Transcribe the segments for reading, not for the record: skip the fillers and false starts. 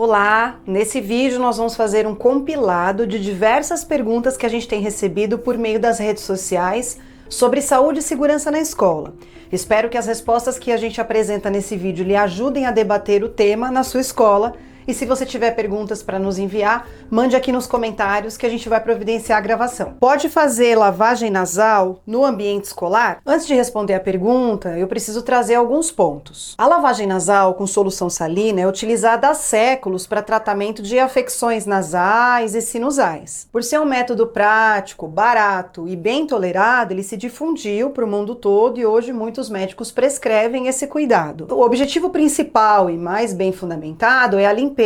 Olá! Nesse vídeo nós vamos fazer um compilado de diversas perguntas que a gente tem recebido por meio das redes sociais sobre saúde e segurança na escola. Espero que as respostas que a gente apresenta nesse vídeo lhe ajudem a debater o tema na sua escola. E se você tiver perguntas para nos enviar, mande aqui nos comentários que a gente vai providenciar a gravação. Pode fazer lavagem nasal no ambiente escolar? Antes de responder a pergunta, eu preciso trazer alguns pontos. A lavagem nasal com solução salina é utilizada há séculos para tratamento de afecções nasais e sinusais. Por ser um método prático, barato e bem tolerado, ele se difundiu para o mundo todo e hoje muitos médicos prescrevem esse cuidado. O objetivo principal e mais bem fundamentado é a limpeza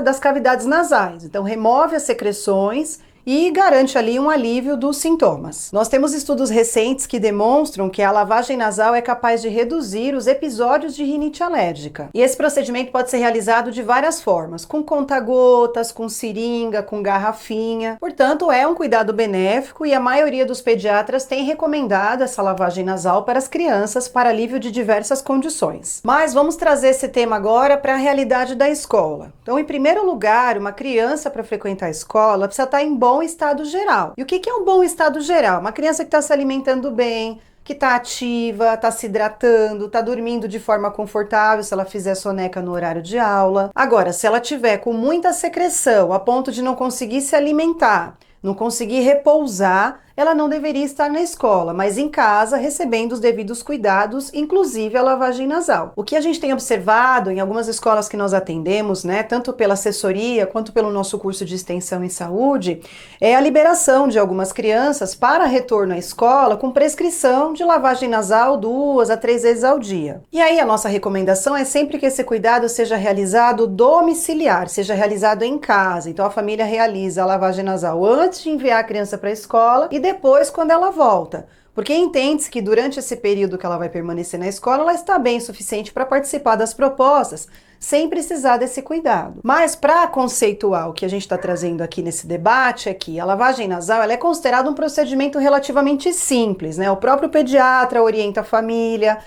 das cavidades nasais. Então, remove as secreções e garante ali um alívio dos sintomas. Nós temos estudos recentes que demonstram que a lavagem nasal é capaz de reduzir os episódios de rinite alérgica. E esse procedimento pode ser realizado de várias formas, com conta-gotas, com seringa, com garrafinha. Portanto, é um cuidado benéfico e a maioria dos pediatras tem recomendado essa lavagem nasal para as crianças para alívio de diversas condições. Mas vamos trazer esse tema agora para a realidade da escola. Então, em primeiro lugar, uma criança para frequentar a escola precisa estar em bom estado geral. E o que é um bom estado geral? Uma criança que está se alimentando bem, que está ativa, está se hidratando, está dormindo de forma confortável se ela fizer soneca no horário de aula. Agora, se ela tiver com muita secreção, a ponto de não conseguir se alimentar, não conseguir repousar, ela não deveria estar na escola, mas em casa, recebendo os devidos cuidados, inclusive a lavagem nasal. O que a gente tem observado em algumas escolas que nós atendemos, tanto pela assessoria quanto pelo nosso curso de extensão em saúde, é a liberação de algumas crianças para retorno à escola com prescrição de lavagem nasal 2 a 3 vezes ao dia. E aí a nossa recomendação é sempre que esse cuidado seja realizado domiciliar, seja realizado em casa. Então a família realiza a lavagem nasal antes de enviar a criança para a escola e depois quando ela volta, porque entende-se que durante esse período que ela vai permanecer na escola, ela está bem o suficiente para participar das propostas, sem precisar desse cuidado. Mas para conceituar o que a gente está trazendo aqui nesse debate é que a lavagem nasal ela é considerada um procedimento relativamente simples, O próprio pediatra orienta a família,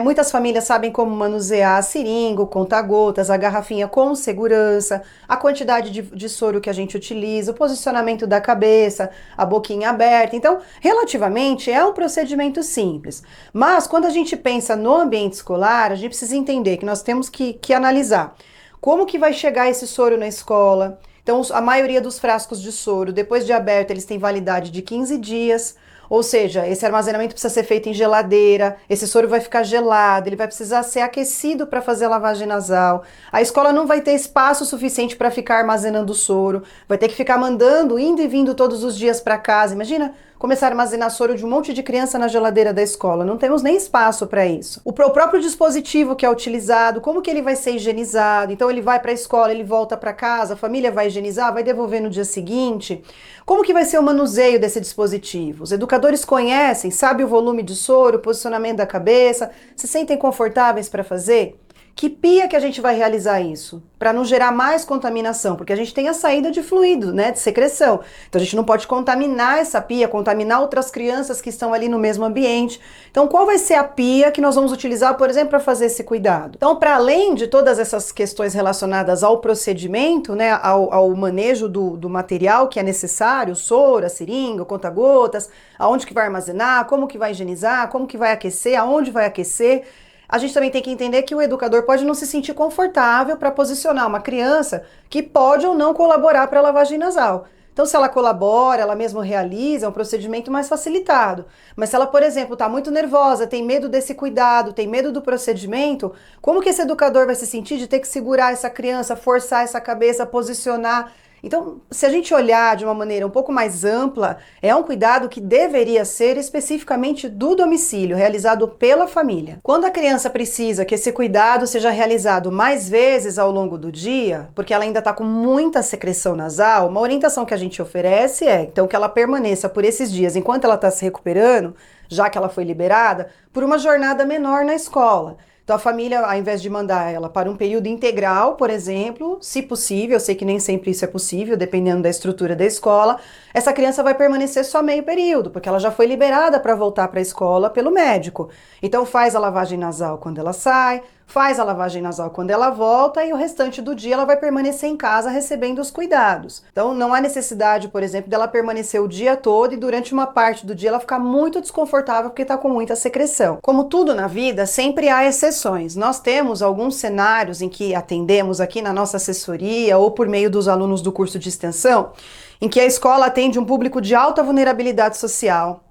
Muitas famílias sabem como manusear a seringa, o conta-gotas, a garrafinha com segurança, a quantidade de soro que a gente utiliza, o posicionamento da cabeça, a boquinha aberta. Então, relativamente, é um procedimento simples. Mas, quando a gente pensa no ambiente escolar, a gente precisa entender que nós temos que analisar como que vai chegar esse soro na escola. Então, a maioria dos frascos de soro, depois de aberto, eles têm validade de 15 dias. Ou seja, esse armazenamento precisa ser feito em geladeira, esse soro vai ficar gelado, ele vai precisar ser aquecido para fazer a lavagem nasal. A escola não vai ter espaço suficiente para ficar armazenando o soro, vai ter que ficar mandando, indo e vindo todos os dias para casa. Imagina começar a armazenar soro de um monte de criança na geladeira da escola, não temos nem espaço para isso. O próprio dispositivo que é utilizado, como que ele vai ser higienizado? Então ele vai para a escola, ele volta para casa, a família vai higienizar, vai devolver no dia seguinte. Como que vai ser o manuseio desse dispositivo? Os educadores conhecem, sabem o volume de soro, o posicionamento da cabeça, se sentem confortáveis para fazer? Que pia que a gente vai realizar isso? Para não gerar mais contaminação, porque a gente tem a saída de fluido, de secreção. Então a gente não pode contaminar essa pia, contaminar outras crianças que estão ali no mesmo ambiente. Então qual vai ser a pia que nós vamos utilizar, por exemplo, para fazer esse cuidado? Então, para além de todas essas questões relacionadas ao procedimento, ao manejo do material que é necessário, o soro, a seringa, o conta-gotas, aonde que vai armazenar, como que vai higienizar, como que vai aquecer, aonde vai aquecer, a gente também tem que entender que o educador pode não se sentir confortável para posicionar uma criança que pode ou não colaborar para a lavagem nasal. Então, se ela colabora, ela mesma realiza, é um procedimento mais facilitado. Mas se ela, por exemplo, está muito nervosa, tem medo desse cuidado, tem medo do procedimento, como que esse educador vai se sentir de ter que segurar essa criança, forçar essa cabeça, posicionar? Então, se a gente olhar de uma maneira um pouco mais ampla, é um cuidado que deveria ser especificamente do domicílio, realizado pela família. Quando a criança precisa que esse cuidado seja realizado mais vezes ao longo do dia, porque ela ainda está com muita secreção nasal, uma orientação que a gente oferece é, então, que ela permaneça por esses dias, enquanto ela está se recuperando, já que ela foi liberada, por uma jornada menor na escola. Então a família, ao invés de mandar ela para um período integral, por exemplo, se possível, eu sei que nem sempre isso é possível, dependendo da estrutura da escola, essa criança vai permanecer só meio período, porque ela já foi liberada para voltar para a escola pelo médico. Então faz a lavagem nasal quando ela sai, faz a lavagem nasal quando ela volta e o restante do dia ela vai permanecer em casa recebendo os cuidados. Então não há necessidade, por exemplo, dela permanecer o dia todo e durante uma parte do dia ela ficar muito desconfortável porque está com muita secreção. Como tudo na vida, sempre há exceções. Nós temos alguns cenários em que atendemos aqui na nossa assessoria ou por meio dos alunos do curso de extensão, em que a escola atende um público de alta vulnerabilidade social,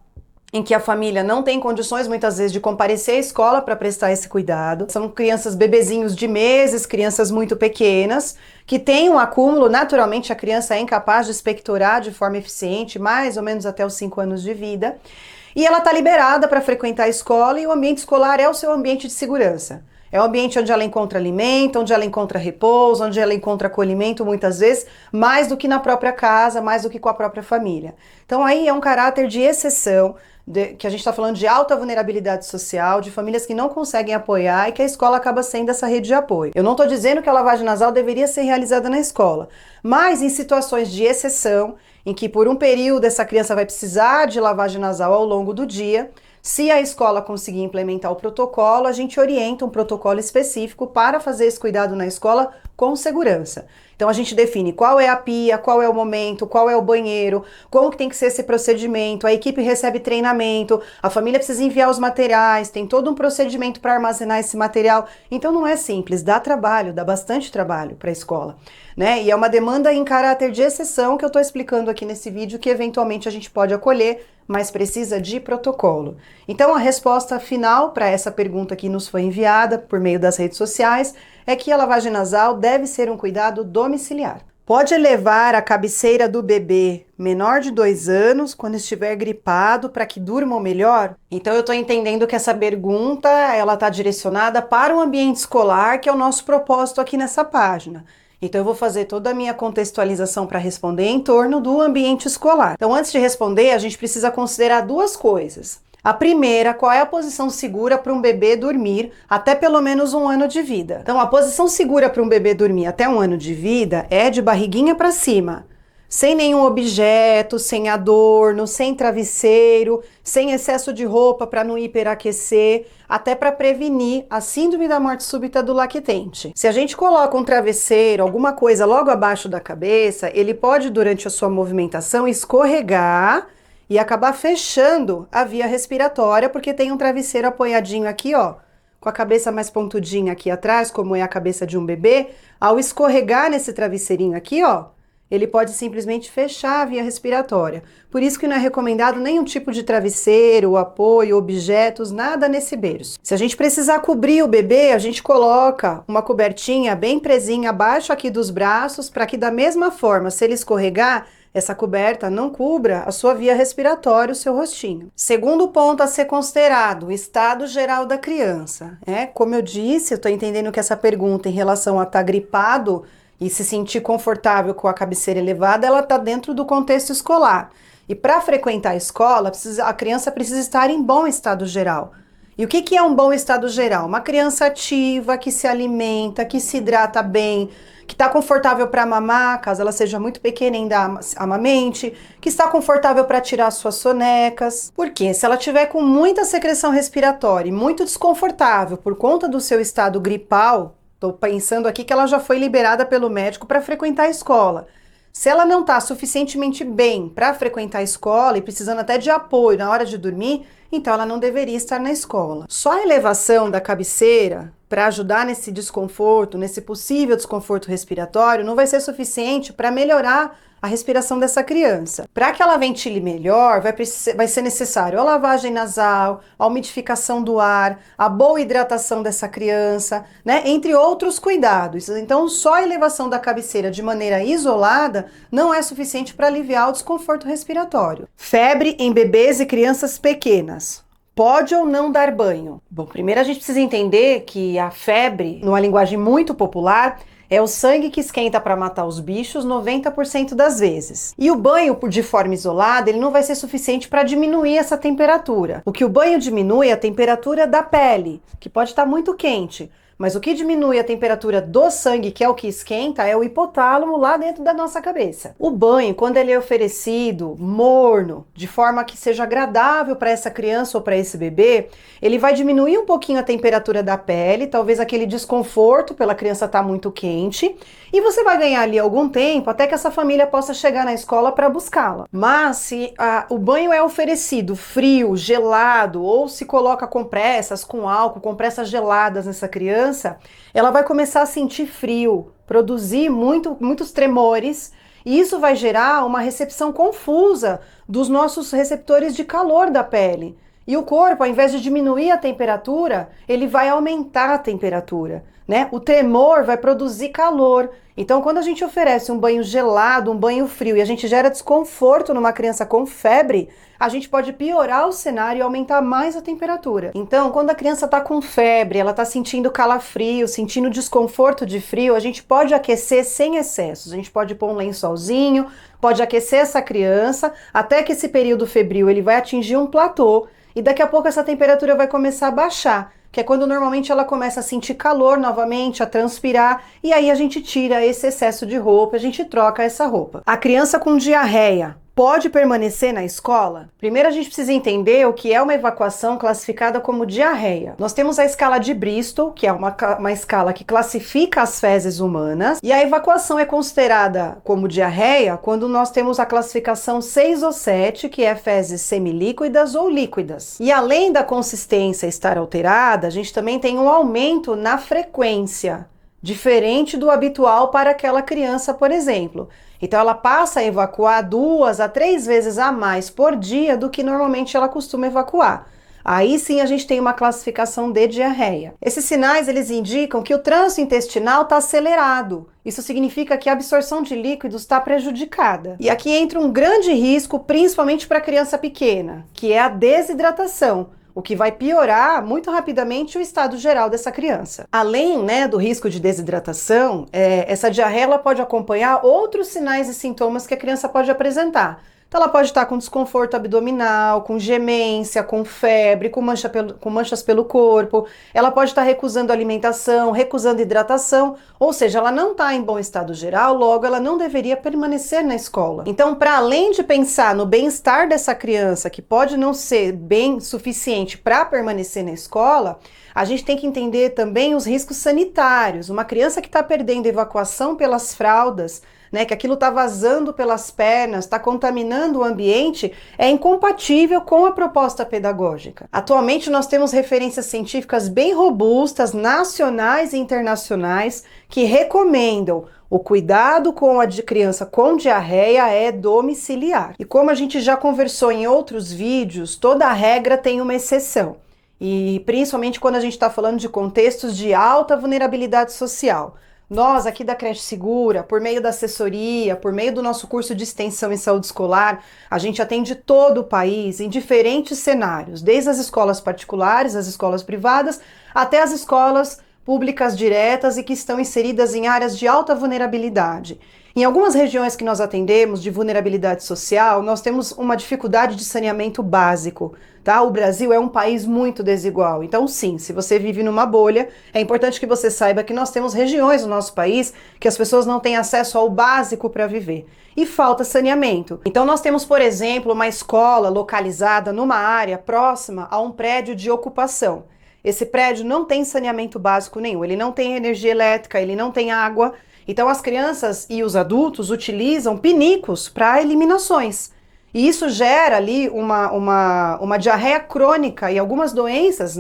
em que a família não tem condições muitas vezes de comparecer à escola para prestar esse cuidado. São crianças bebezinhos de meses, crianças muito pequenas, que têm um acúmulo, naturalmente a criança é incapaz de expectorar de forma eficiente, mais ou menos até os 5 anos de vida, e ela está liberada para frequentar a escola e o ambiente escolar é o seu ambiente de segurança. É o ambiente onde ela encontra alimento, onde ela encontra repouso, onde ela encontra acolhimento muitas vezes, mais do que na própria casa, mais do que com a própria família. Então aí é um caráter de exceção, que a gente está falando de alta vulnerabilidade social, de famílias que não conseguem apoiar e que a escola acaba sendo essa rede de apoio. Eu não estou dizendo que a lavagem nasal deveria ser realizada na escola, mas em situações de exceção, em que por um período essa criança vai precisar de lavagem nasal ao longo do dia, se a escola conseguir implementar o protocolo, a gente orienta um protocolo específico para fazer esse cuidado na escola com segurança. Então a gente define qual é a pia, qual é o momento, qual é o banheiro, como que tem que ser esse procedimento, a equipe recebe treinamento, a família precisa enviar os materiais, tem todo um procedimento para armazenar esse material. Então não é simples, dá trabalho, dá bastante trabalho para a escola, né? E é uma demanda em caráter de exceção que eu estou explicando aqui nesse vídeo que eventualmente a gente pode acolher, mas precisa de protocolo. Então a resposta final para essa pergunta que nos foi enviada por meio das redes sociais é que a lavagem nasal deve ser um cuidado domiciliar. Pode levar a cabeceira do bebê menor de 2 anos quando estiver gripado para que durmam melhor? Então eu estou entendendo que essa pergunta ela está direcionada para o ambiente escolar, que é o nosso propósito aqui nessa página. Então eu vou fazer toda a minha contextualização para responder em torno do ambiente escolar. Então antes de responder, a gente precisa considerar 2 coisas. A primeira, qual é a posição segura para um bebê dormir até pelo menos 1 ano de vida? Então a posição segura para um bebê dormir até 1 ano de vida é de barriguinha para cima. Sem nenhum objeto, sem adorno, sem travesseiro, sem excesso de roupa para não hiperaquecer, até para prevenir a síndrome da morte súbita do lactente. Se a gente coloca um travesseiro, alguma coisa logo abaixo da cabeça, ele pode, durante a sua movimentação, escorregar e acabar fechando a via respiratória, porque tem um travesseiro apoiadinho aqui, ó, com a cabeça mais pontudinha aqui atrás, como é a cabeça de um bebê. Ao escorregar nesse travesseirinho aqui, ó, ele pode simplesmente fechar a via respiratória. Por isso que não é recomendado nenhum tipo de travesseiro, apoio, objetos, nada nesse berço. Se a gente precisar cobrir o bebê, a gente coloca uma cobertinha bem presinha abaixo aqui dos braços, para que da mesma forma, se ele escorregar, essa coberta não cubra a sua via respiratória, o seu rostinho. Segundo ponto a ser considerado, o estado geral da criança. Como eu disse, eu estou entendendo que essa pergunta em relação a estar gripado e se sentir confortável com a cabeceira elevada, ela está dentro do contexto escolar. E para frequentar a escola, a criança precisa estar em bom estado geral. E o que é um bom estado geral? Uma criança ativa, que se alimenta, que se hidrata bem, que está confortável para mamar, caso ela seja muito pequena e ainda amamente, que está confortável para tirar suas sonecas. Porque se ela tiver com muita secreção respiratória e muito desconfortável por conta do seu estado gripal, estou pensando aqui que ela já foi liberada pelo médico para frequentar a escola. Se ela não está suficientemente bem para frequentar a escola e precisando até de apoio na hora de dormir, então ela não deveria estar na escola. Só a elevação da cabeceira para ajudar nesse desconforto, nesse possível desconforto respiratório, não vai ser suficiente para melhorar a respiração dessa criança. Para que ela ventile melhor, vai ser necessário a lavagem nasal, a umidificação do ar, a boa hidratação dessa criança, né? Entre outros cuidados. Então, só a elevação da cabeceira de maneira isolada não é suficiente para aliviar o desconforto respiratório. Febre em bebês e crianças pequenas. Pode ou não dar banho? Bom, primeiro a gente precisa entender que a febre, numa linguagem muito popular, é o sangue que esquenta para matar os bichos 90% das vezes. E o banho de forma isolada, ele não vai ser suficiente para diminuir essa temperatura. O que o banho diminui é a temperatura da pele, que pode estar muito quente, Mas o que diminui a temperatura do sangue, que é o que esquenta, é o hipotálamo lá dentro da nossa cabeça. O banho, quando ele é oferecido morno, de forma que seja agradável para essa criança ou para esse bebê, ele vai diminuir um pouquinho a temperatura da pele, talvez aquele desconforto pela criança estar muito quente, e você vai ganhar ali algum tempo até que essa família possa chegar na escola para buscá-la. Mas se o banho é oferecido frio, gelado, ou se coloca compressas com álcool, compressas geladas nessa criança, ela vai começar a sentir frio, produzir muitos tremores, e isso vai gerar uma recepção confusa dos nossos receptores de calor da pele. E o corpo, ao invés de diminuir a temperatura, ele vai aumentar a temperatura, né? O tremor vai produzir calor. Então, quando a gente oferece um banho gelado, um banho frio, e a gente gera desconforto numa criança com febre, a gente pode piorar o cenário e aumentar mais a temperatura. Então, quando a criança está com febre, ela está sentindo calafrio, sentindo desconforto de frio, a gente pode aquecer sem excessos. A gente pode pôr um lençolzinho, pode aquecer essa criança, até que esse período febril ele vai atingir um platô, e daqui a pouco essa temperatura vai começar a baixar, que é quando normalmente ela começa a sentir calor novamente, a transpirar, e aí a gente tira esse excesso de roupa, a gente troca essa roupa. A criança com diarreia pode permanecer na escola? Primeiro a gente precisa entender o que é uma evacuação classificada como diarreia. Nós temos a escala de Bristol, que é uma escala que classifica as fezes humanas, e a evacuação é considerada como diarreia quando nós temos a classificação 6 ou 7, que é fezes semilíquidas ou líquidas. E além da consistência estar alterada, a gente também tem um aumento na frequência, diferente do habitual para aquela criança, por exemplo. Então ela passa a evacuar 2 a 3 vezes a mais por dia do que normalmente ela costuma evacuar. Aí sim a gente tem uma classificação de diarreia. Esses sinais eles indicam que o trânsito intestinal está acelerado. Isso significa que a absorção de líquidos está prejudicada. E aqui entra um grande risco, principalmente para a criança pequena, que é a desidratação, o que vai piorar muito rapidamente o estado geral dessa criança. Além, do risco de desidratação, essa diarreia ela pode acompanhar outros sinais e sintomas que a criança pode apresentar. Então ela pode estar com desconforto abdominal, com gemência, com febre, com manchas pelo corpo, ela pode estar recusando alimentação, recusando hidratação, ou seja, ela não está em bom estado geral, logo ela não deveria permanecer na escola. Então, para além de pensar no bem-estar dessa criança, que pode não ser bem suficiente para permanecer na escola, a gente tem que entender também os riscos sanitários. Uma criança que está perdendo evacuação pelas fraldas, que aquilo está vazando pelas pernas, está contaminando o ambiente, é incompatível com a proposta pedagógica. Atualmente nós temos referências científicas bem robustas, nacionais e internacionais, que recomendam o cuidado com a criança com diarreia é domiciliar. E como a gente já conversou em outros vídeos, toda regra tem uma exceção. E principalmente quando a gente está falando de contextos de alta vulnerabilidade social. Nós aqui da Creche Segura, por meio da assessoria, por meio do nosso curso de extensão em saúde escolar, a gente atende todo o país em diferentes cenários, desde as escolas particulares, as escolas privadas, até as escolas públicas diretas e que estão inseridas em áreas de alta vulnerabilidade. Em algumas regiões que nós atendemos de vulnerabilidade social, nós temos uma dificuldade de saneamento básico, tá? O Brasil é um país muito desigual. Então, sim, se você vive numa bolha, é importante que você saiba que nós temos regiões no nosso país que as pessoas não têm acesso ao básico para viver. E falta saneamento. Então, nós temos, por exemplo, uma escola localizada numa área próxima a um prédio de ocupação. Esse prédio não tem saneamento básico nenhum, ele não tem energia elétrica, ele não tem água. Então as crianças e os adultos utilizam pinicos para eliminações. E isso gera ali uma diarreia crônica e algumas doenças,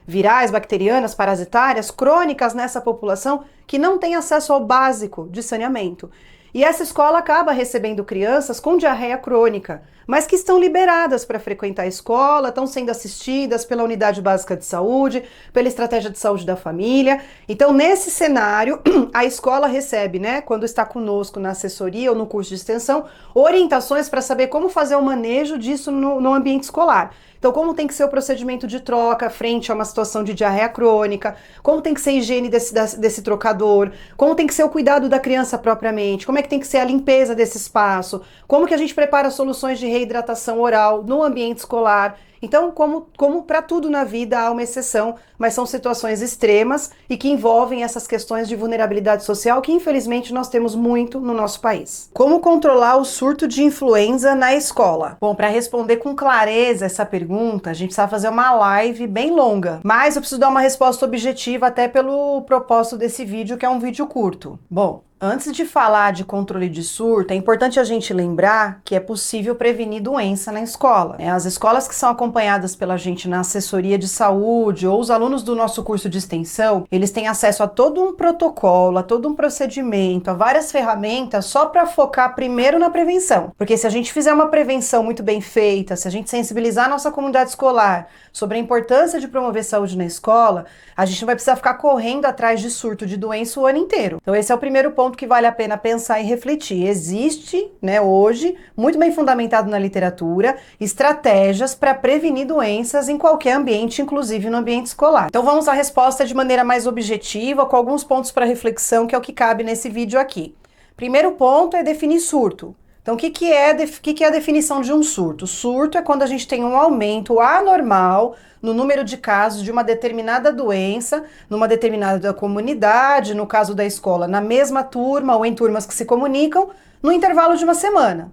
virais, bacterianas, parasitárias, crônicas nessa população que não tem acesso ao básico de saneamento. E essa escola acaba recebendo crianças com diarreia crônica, mas que estão liberadas para frequentar a escola, estão sendo assistidas pela unidade básica de saúde, pela estratégia de saúde da família. Então, nesse cenário, a escola recebe, quando está conosco na assessoria ou no curso de extensão, orientações para saber como fazer o manejo disso no ambiente escolar. Então, como tem que ser o procedimento de troca frente a uma situação de diarreia crônica, como tem que ser a higiene desse trocador, como tem que ser o cuidado da criança propriamente, como é que tem que ser a limpeza desse espaço, como que a gente prepara soluções de reidratação oral no ambiente escolar. Então, como para tudo na vida há uma exceção, mas são situações extremas e que envolvem essas questões de vulnerabilidade social que infelizmente nós temos muito no nosso país. Como controlar o surto de influenza na escola? Bom, para responder com clareza essa pergunta, a gente precisa fazer uma live bem longa, mas eu preciso dar uma resposta objetiva até pelo propósito desse vídeo, que é um vídeo curto. Bom, antes de falar de controle de surto, é importante a gente lembrar que é possível prevenir doença na escola. As escolas que são acompanhadas pela gente na assessoria de saúde ou os alunos do nosso curso de extensão, eles têm acesso a todo um protocolo, a todo um procedimento, a várias ferramentas só para focar primeiro na prevenção. Porque se a gente fizer uma prevenção muito bem feita, se a gente sensibilizar a nossa comunidade escolar sobre a importância de promover saúde na escola, a gente não vai precisar ficar correndo atrás de surto de doença o ano inteiro. Então esse é o primeiro ponto que vale a pena pensar e refletir. Existe, hoje, muito bem fundamentado na literatura, estratégias para prevenir doenças em qualquer ambiente, inclusive no ambiente escolar. Então vamos à resposta de maneira mais objetiva, com alguns pontos para reflexão, que é o que cabe nesse vídeo aqui. Primeiro ponto é definir surto. Então, o que é a definição de um surto? Surto é quando a gente tem um aumento anormal no número de casos de uma determinada doença, numa determinada comunidade, no caso da escola, na mesma turma ou em turmas que se comunicam, no intervalo de uma semana.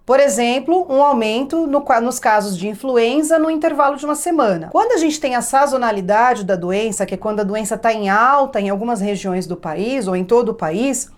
Por exemplo, um aumento nos casos de influenza no intervalo de uma semana. Quando a gente tem a sazonalidade da doença, que é quando a doença está em alta em algumas regiões do país ou em todo o país,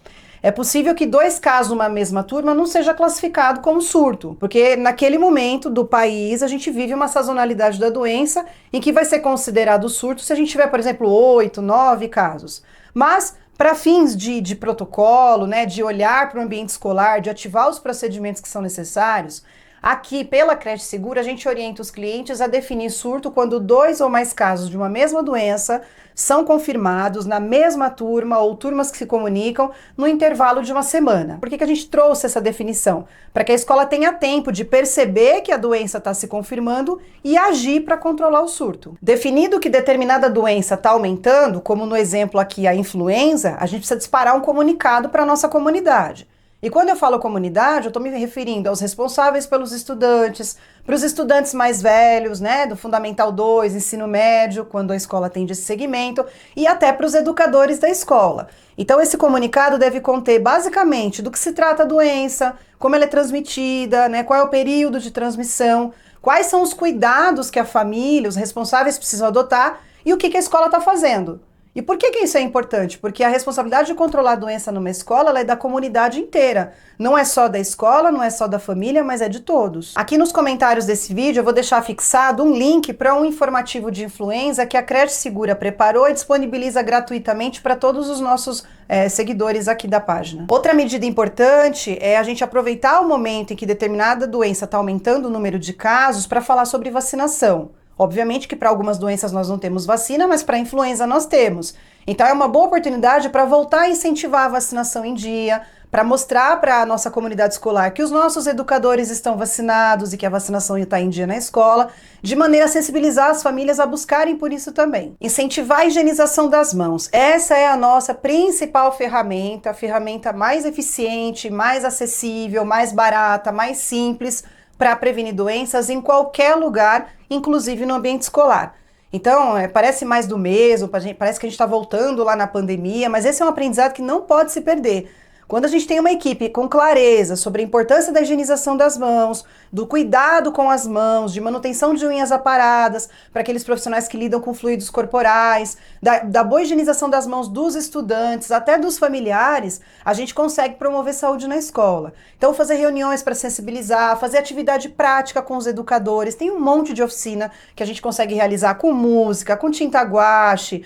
é possível que 2 casos numa mesma turma não seja classificado como surto, porque naquele momento do país a gente vive uma sazonalidade da doença em que vai ser considerado surto se a gente tiver, por exemplo, 8, 9 casos. Mas, para fins de protocolo, de olhar para o ambiente escolar, de ativar os procedimentos que são necessários, aqui, pela Creche Segura, a gente orienta os clientes a definir surto quando 2 ou mais casos de uma mesma doença são confirmados na mesma turma ou turmas que se comunicam no intervalo de uma semana. Por que a gente trouxe essa definição? Para que a escola tenha tempo de perceber que a doença está se confirmando e agir para controlar o surto. Definido que determinada doença está aumentando, como no exemplo aqui a influenza, a gente precisa disparar um comunicado para a nossa comunidade. E quando eu falo comunidade, eu estou me referindo aos responsáveis pelos estudantes, para os estudantes mais velhos, do Fundamental 2, ensino médio, quando a escola atende esse segmento, e até para os educadores da escola. Então esse comunicado deve conter basicamente do que se trata a doença, como ela é transmitida, qual é o período de transmissão, quais são os cuidados que a família, os responsáveis precisam adotar e o que a escola está fazendo. E por que isso é importante? Porque a responsabilidade de controlar a doença numa escola ela é da comunidade inteira. Não é só da escola, não é só da família, mas é de todos. Aqui nos comentários desse vídeo eu vou deixar fixado um link para um informativo de influenza que a Creche Segura preparou e disponibiliza gratuitamente para todos os nossos seguidores aqui da página. Outra medida importante é a gente aproveitar o momento em que determinada doença está aumentando o número de casos para falar sobre vacinação. Obviamente que para algumas doenças nós não temos vacina, mas para a influenza nós temos. Então é uma boa oportunidade para voltar a incentivar a vacinação em dia, para mostrar para a nossa comunidade escolar que os nossos educadores estão vacinados e que a vacinação está em dia na escola, de maneira a sensibilizar as famílias a buscarem por isso também. Incentivar a higienização das mãos. Essa é a nossa principal ferramenta, a ferramenta mais eficiente, mais acessível, mais barata, mais simples, para prevenir doenças em qualquer lugar, inclusive no ambiente escolar. Então, parece mais do mesmo, parece que a gente está voltando lá na pandemia, mas esse é um aprendizado que não pode se perder. Quando a gente tem uma equipe com clareza sobre a importância da higienização das mãos, do cuidado com as mãos, de manutenção de unhas aparadas, para aqueles profissionais que lidam com fluidos corporais, da boa higienização das mãos dos estudantes, até dos familiares, a gente consegue promover saúde na escola. Então, fazer reuniões para sensibilizar, fazer atividade prática com os educadores, tem um monte de oficina que a gente consegue realizar com música, com tinta guache,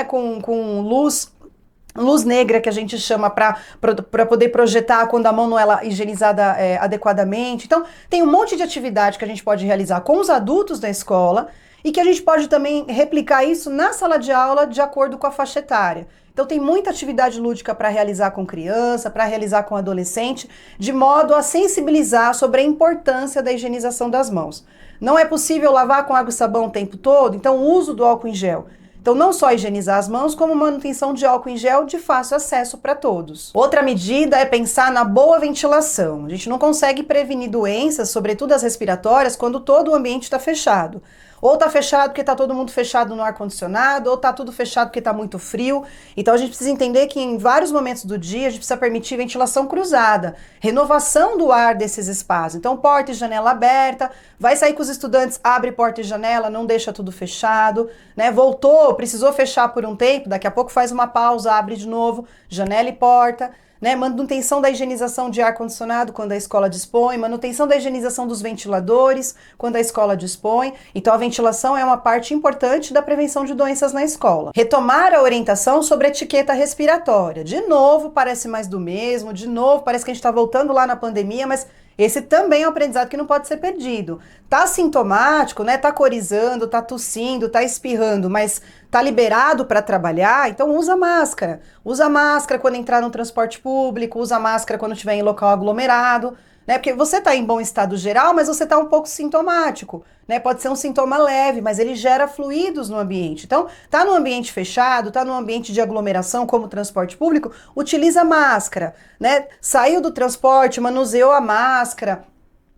com luz negra, que a gente chama para poder projetar quando a mão não é higienizada adequadamente. Então, tem um monte de atividade que a gente pode realizar com os adultos da escola e que a gente pode também replicar isso na sala de aula de acordo com a faixa etária. Então, tem muita atividade lúdica para realizar com criança, para realizar com adolescente, de modo a sensibilizar sobre a importância da higienização das mãos. Não é possível lavar com água e sabão o tempo todo, então o uso do álcool em gel. Então, não só higienizar as mãos, como manutenção de álcool em gel de fácil acesso para todos. Outra medida é pensar na boa ventilação. A gente não consegue prevenir doenças, sobretudo as respiratórias, quando todo o ambiente está fechado. Ou tá fechado porque tá todo mundo fechado no ar-condicionado, ou tá tudo fechado porque tá muito frio. Então a gente precisa entender que em vários momentos do dia a gente precisa permitir ventilação cruzada, renovação do ar desses espaços. Então porta e janela aberta, vai sair com os estudantes, abre porta e janela, não deixa tudo fechado, né? Voltou, precisou fechar por um tempo, daqui a pouco faz uma pausa, abre de novo, janela e porta. Né, manutenção da higienização de ar-condicionado quando a escola dispõe, manutenção da higienização dos ventiladores quando a escola dispõe. Então a ventilação é uma parte importante da prevenção de doenças na escola. Retomar a orientação sobre a etiqueta respiratória. De novo, parece mais do mesmo, de novo, parece que a gente está voltando lá na pandemia, mas esse também é um aprendizado que não pode ser perdido. Tá sintomático, né? Tá corizando, tá tossindo, tá espirrando, mas tá liberado para trabalhar, então usa máscara. Usa máscara quando entrar no transporte público, usa máscara quando estiver em local aglomerado, né? Porque você tá em bom estado geral, mas você tá um pouco sintomático, né? Pode ser um sintoma leve, mas ele gera fluidos no ambiente. Então, tá no ambiente fechado, tá no ambiente de aglomeração, como transporte público, utiliza máscara, né? Saiu do transporte, manuseou a máscara,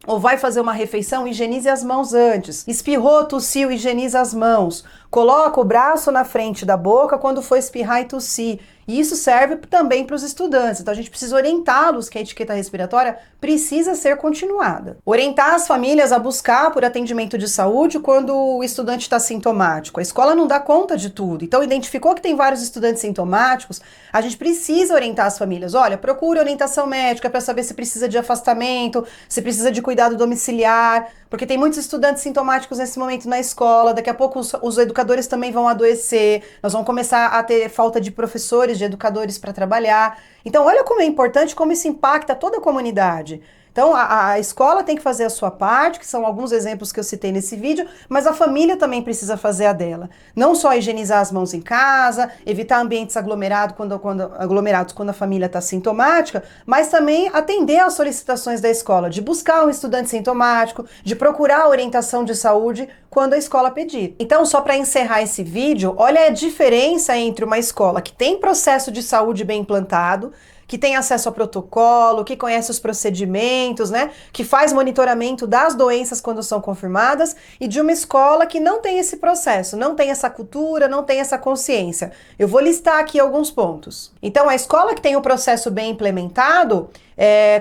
ou vai fazer uma refeição, higienize as mãos antes. Espirrou, tossiu, higieniza as mãos. Coloca o braço na frente da boca quando for espirrar e tossir. E isso serve também para os estudantes. Então a gente precisa orientá-los que a etiqueta respiratória precisa ser continuada. Orientar as famílias a buscar por atendimento de saúde quando o estudante está sintomático. A escola não dá conta de tudo. Então identificou que tem vários estudantes sintomáticos, a gente precisa orientar as famílias. Olha, procure orientação médica para saber se precisa de afastamento, se precisa de cuidado domiciliar, porque tem muitos estudantes sintomáticos nesse momento na escola. Daqui a pouco os educadores também vão adoecer, nós vamos começar a ter falta de professores, de educadores para trabalhar. Então, olha como é importante, como isso impacta toda a comunidade. Então, a escola tem que fazer a sua parte, que são alguns exemplos que eu citei nesse vídeo, mas a família também precisa fazer a dela. Não só higienizar as mãos em casa, evitar ambientes aglomerados quando a família está sintomática, mas também atender às solicitações da escola, de buscar um estudante sintomático, de procurar orientação de saúde quando a escola pedir. Então, só para encerrar esse vídeo, olha a diferença entre uma escola que tem processo de saúde bem implantado, que tem acesso ao protocolo, que conhece os procedimentos, né? Que faz monitoramento das doenças quando são confirmadas, e de uma escola que não tem esse processo, não tem essa cultura, não tem essa consciência. Eu vou listar aqui alguns pontos. Então, a escola que tem o processo bem implementado,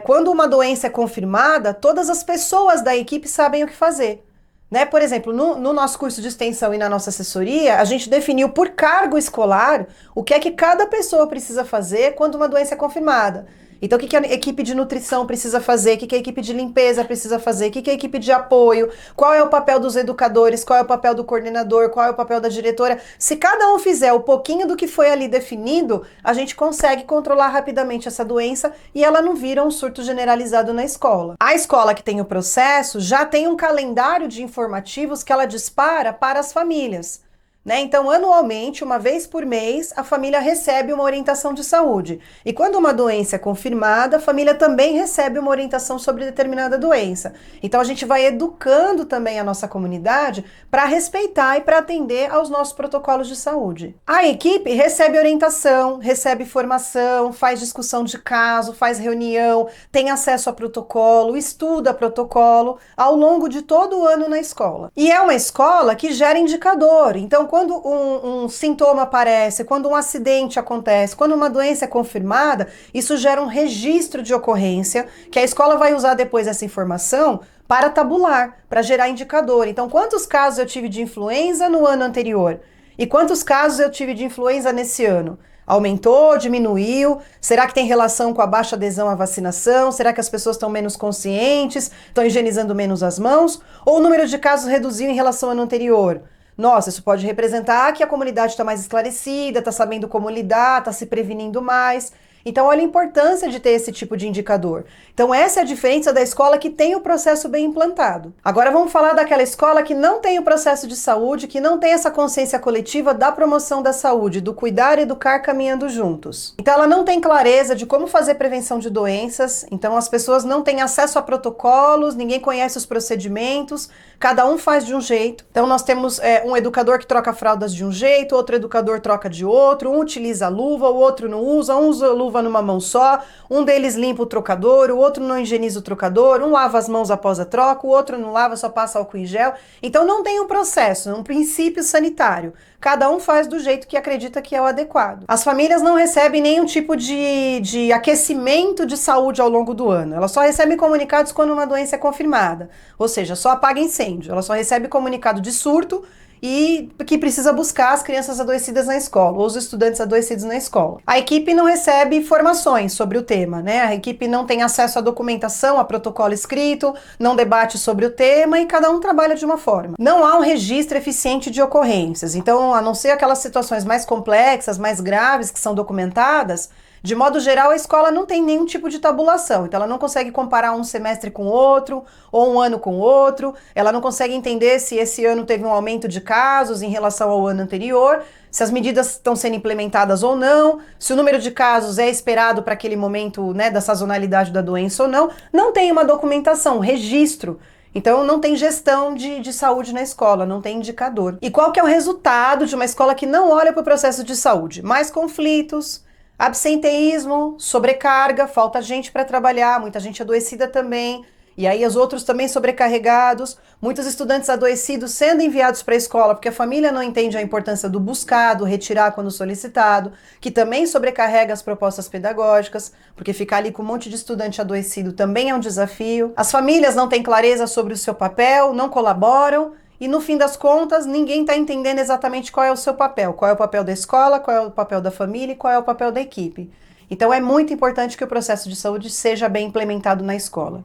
quando uma doença é confirmada, todas as pessoas da equipe sabem o que fazer. Né? Por exemplo, no nosso curso de extensão e na nossa assessoria, a gente definiu por cargo escolar o que é que cada pessoa precisa fazer quando uma doença é confirmada. Então, o que a equipe de nutrição precisa fazer, o que a equipe de limpeza precisa fazer, o que a equipe de apoio, qual é o papel dos educadores, qual é o papel do coordenador, qual é o papel da diretora. Se cada um fizer o pouquinho do que foi ali definido, a gente consegue controlar rapidamente essa doença e ela não vira um surto generalizado na escola. A escola que tem o processo já tem um calendário de informativos que ela dispara para as famílias. Né? Então, anualmente, uma vez por mês, a família recebe uma orientação de saúde. E quando uma doença é confirmada, a família também recebe uma orientação sobre determinada doença. Então, a gente vai educando também a nossa comunidade para respeitar e para atender aos nossos protocolos de saúde. A equipe recebe orientação, recebe formação, faz discussão de caso, faz reunião, tem acesso a protocolo, estuda protocolo ao longo de todo o ano na escola. E é uma escola que gera indicador. Então, quando um sintoma aparece, quando um acidente acontece, quando uma doença é confirmada, isso gera um registro de ocorrência que a escola vai usar depois essa informação para tabular, para gerar indicador. Então, quantos casos eu tive de influenza no ano anterior? E quantos casos eu tive de influenza nesse ano? Aumentou, diminuiu? Será que tem relação com a baixa adesão à vacinação? Será que as pessoas estão menos conscientes, estão higienizando menos as mãos? Ou o número de casos reduziu em relação ao ano anterior? Nossa, isso pode representar que a comunidade está mais esclarecida, está sabendo como lidar, está se prevenindo mais. Então, olha a importância de ter esse tipo de indicador. Então, essa é a diferença da escola que tem o processo bem implantado. Agora, vamos falar daquela escola que não tem o processo de saúde, que não tem essa consciência coletiva da promoção da saúde, do cuidar e educar caminhando juntos. Então, ela não tem clareza de como fazer prevenção de doenças, então as pessoas não têm acesso a protocolos, ninguém conhece os procedimentos, cada um faz de um jeito. Então, nós temos um educador que troca fraldas de um jeito, outro educador troca de outro, um utiliza a luva, o outro não usa, um usa a luva numa mão só, um deles limpa o trocador, o outro não higieniza o trocador, um lava as mãos após a troca, o outro não lava, só passa álcool em gel. Então não tem um processo, um princípio sanitário. Cada um faz do jeito que acredita que é o adequado. As famílias não recebem nenhum tipo de aquecimento de saúde ao longo do ano. Elas só recebem comunicados quando uma doença é confirmada. Ou seja, só apaga incêndio. Ela só recebe comunicado de surto e que precisa buscar as crianças adoecidas na escola, ou os estudantes adoecidos na escola. A equipe não recebe informações sobre o tema, né? A equipe não tem acesso à documentação, a protocolo escrito, não debate sobre o tema e cada um trabalha de uma forma. Não há um registro eficiente de ocorrências, então, a não ser aquelas situações mais complexas, mais graves que são documentadas, de modo geral, a escola não tem nenhum tipo de tabulação, então ela não consegue comparar um semestre com o outro, ou um ano com o outro, ela não consegue entender se esse ano teve um aumento de casos em relação ao ano anterior, se as medidas estão sendo implementadas ou não, se o número de casos é esperado para aquele momento, né, da sazonalidade da doença ou não. Não tem uma documentação, um registro. Então não tem gestão de saúde na escola, não tem indicador. E qual que é o resultado de uma escola que não olha para o processo de saúde? Mais conflitos, absenteísmo, sobrecarga, falta gente para trabalhar, muita gente adoecida também, e aí os outros também sobrecarregados, muitos estudantes adoecidos sendo enviados para a escola porque a família não entende a importância do buscar, do retirar quando solicitado, que também sobrecarrega as propostas pedagógicas, porque ficar ali com um monte de estudante adoecido também é um desafio. As famílias não têm clareza sobre o seu papel, não colaboram, e no fim das contas, ninguém está entendendo exatamente qual é o seu papel. Qual é o papel da escola, qual é o papel da família e qual é o papel da equipe. Então é muito importante que o processo de saúde seja bem implementado na escola.